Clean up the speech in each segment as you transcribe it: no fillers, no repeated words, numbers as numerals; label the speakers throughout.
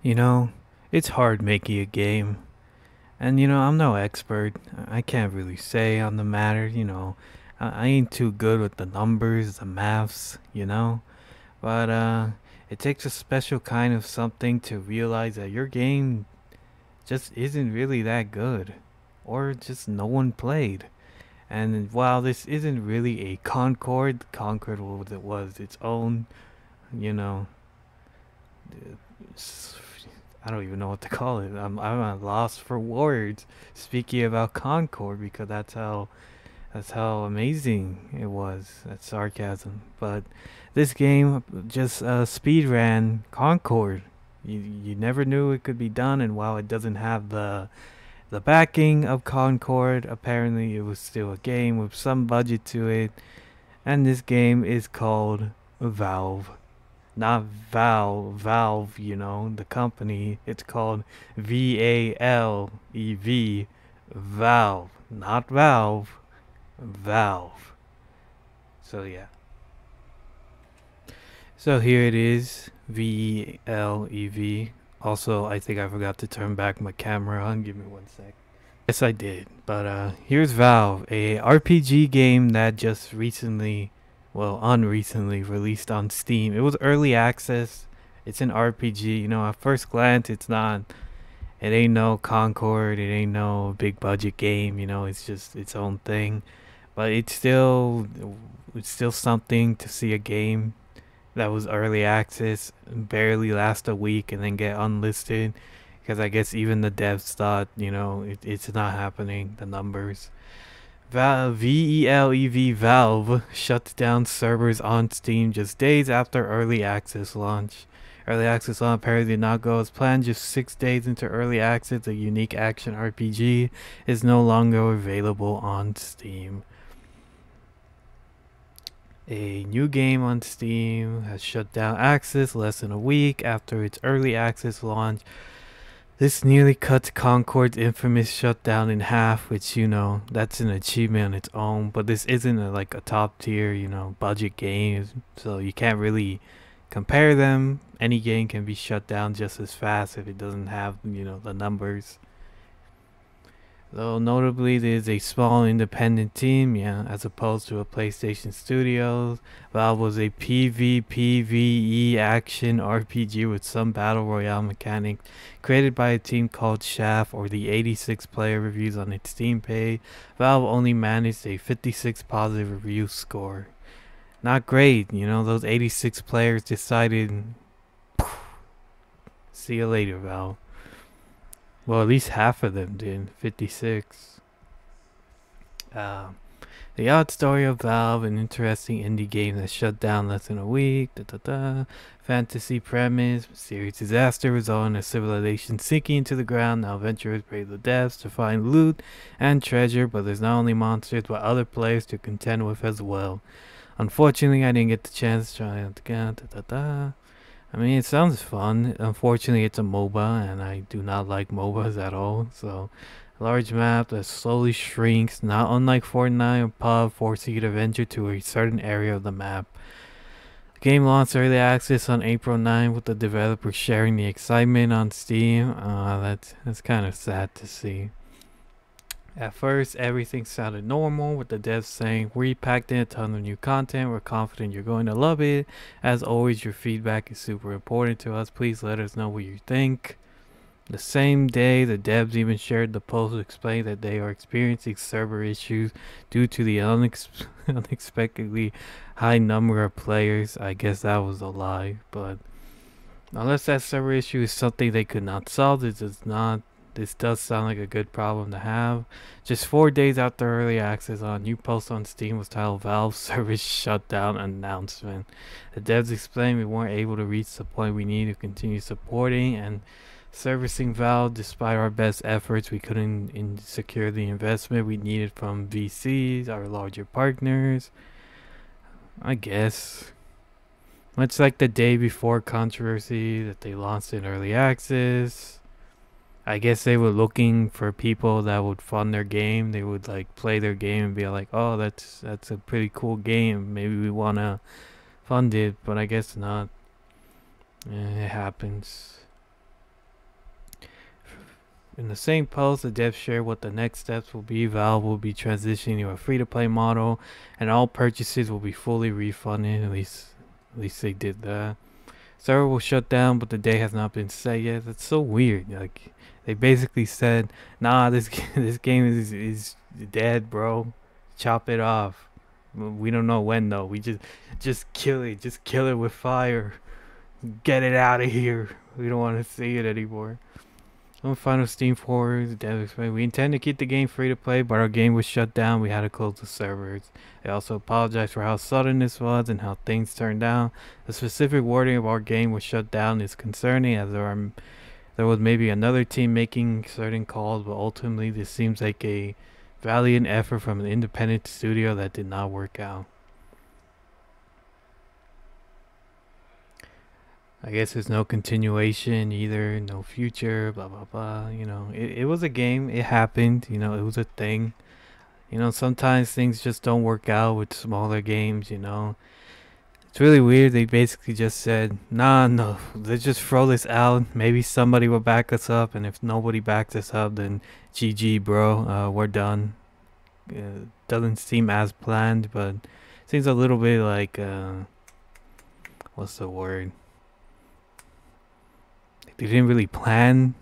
Speaker 1: You know, it's hard making a game. And I'm no expert. I can't really say on the matter, I ain't too good with the numbers, the maths. But it takes a special kind of something to realize that your game just isn't really that good. Or just no one played. And while this isn't really a Concord was its own, you know, I don't even know what to call it. I'm at a loss for words speaking about Concord because that's how amazing it was. That's sarcasm. But this game just speed ran Concord. You never knew it could be done, and while it doesn't have the backing of Concord, apparently it was still a game with some budget to it. And this game is called Valve. Not Valve, the company. It's called VALEV, Valve. Not Valve, Valve. So, yeah. So, here it is, VLEV. Also, I think I forgot to turn back my camera on. Give me one sec. Yes, I did. But here's Valve, a RPG game that just recently, well, unrecently released on Steam. It was early access. It's an RPG. At first glance, it's not. It ain't no Concord. It ain't no big budget game. It's just its own thing. But it's still something to see a game that was early access, barely last a week, and then get unlisted. Because I guess even the devs thought, it's not happening, the numbers. VELEV Valve shuts down servers on Steam just days after early access launch. Early access launch apparently did not go as planned. Just 6 days into early access, the unique action RPG is no longer available on Steam. A new game on Steam has shut down access less than a week after its early access launch. This nearly cuts Concord's infamous shutdown in half, which, that's an achievement on its own, but this isn't like a top tier, budget game, so you can't really compare them. Any game can be shut down just as fast if it doesn't have, the numbers. Though notably, there's a small independent team, as opposed to a PlayStation Studios. Valve was a PvPvE action RPG with some battle royale mechanics, created by a team called Shaft, or the 86 player reviews on its Steam page. Valve only managed a 56 positive review score. Not great, those 86 players decided, see you later, Valve. Well, at least half of them did. 56. The odd story of Valve, an interesting indie game that shut down less than a week. Fantasy premise, mysterious disaster resulting in a civilization sinking into the ground. Now adventurers brave the depths to find loot and treasure, but there's not only monsters but other players to contend with as well. Unfortunately, I didn't get the chance to try it again. I mean, it sounds fun. Unfortunately, it's a MOBA, and I do not like MOBAs at all. So, a large map that slowly shrinks, not unlike Fortnite or PUBG, forcing you to venture to a certain area of the map. The game launched early access on April 9, with the developers sharing the excitement on Steam. That's kind of sad to see. At first, everything sounded normal, with the devs saying, "We packed in a ton of new content, we're confident you're going to love it. As always, your feedback is super important to us. Please let us know what you think." The same day, the devs even shared the post to explain that they are experiencing server issues due to the unexpectedly high number of players. I guess that was a lie, but unless that server issue is something they could not solve, this does sound like a good problem to have. Just 4 days after early access, a new post on Steam was titled "Valve Service Shutdown Announcement." The devs explained, "We weren't able to reach the point we need to continue supporting and servicing Valve. Despite our best efforts, we couldn't secure the investment we needed from VCs, our larger partners." I guess. Much like the day before controversy that they launched in early access, I guess they were looking for people that would fund their game. They would like play their game and be like, "Oh, that's a pretty cool game. Maybe we wanna fund it," but I guess not. It happens. In the same post, the devs share what the next steps will be. Valve will be transitioning to a free-to-play model, and all purchases will be fully refunded. At least they did that. Server will shut down, but the day has not been set yet. That's so weird. Like they basically said, "Nah, this this game is dead, bro. Chop it off." We don't know when though. We just kill it. Just kill it with fire. Get it out of here. We don't want to see it anymore. On final Steam forwards, we intend to keep the game free to play, but our game was shut down. We had to close the servers. They also apologize for how sudden this was and how things turned out. The specific wording of our game was shut down is concerning, as there was maybe another team making certain calls, but ultimately this seems like a valiant effort from an independent studio that did not work out. I guess there's no continuation either, no future, blah blah blah. You know, it was a game, it happened, you know, it was a thing. You know, sometimes things just don't work out with smaller games, you know. It's really weird. They basically just said, nah, no, let's just throw this out. Maybe somebody will back us up, and if nobody backs us up, then GG, bro. We're done. Doesn't seem as planned, but seems a little bit like, what's the word? They didn't really plan.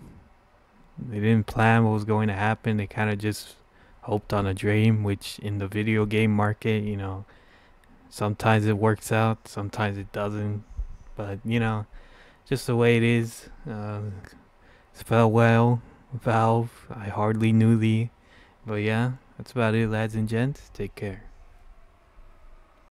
Speaker 1: They didn't plan what was going to happen. They kind of just hoped on a dream, which in the video game market, you know, sometimes it works out, sometimes it doesn't. But, you know, just the way it is. Farewell, Valve. I hardly knew thee. But yeah, that's about it, lads and gents. Take care.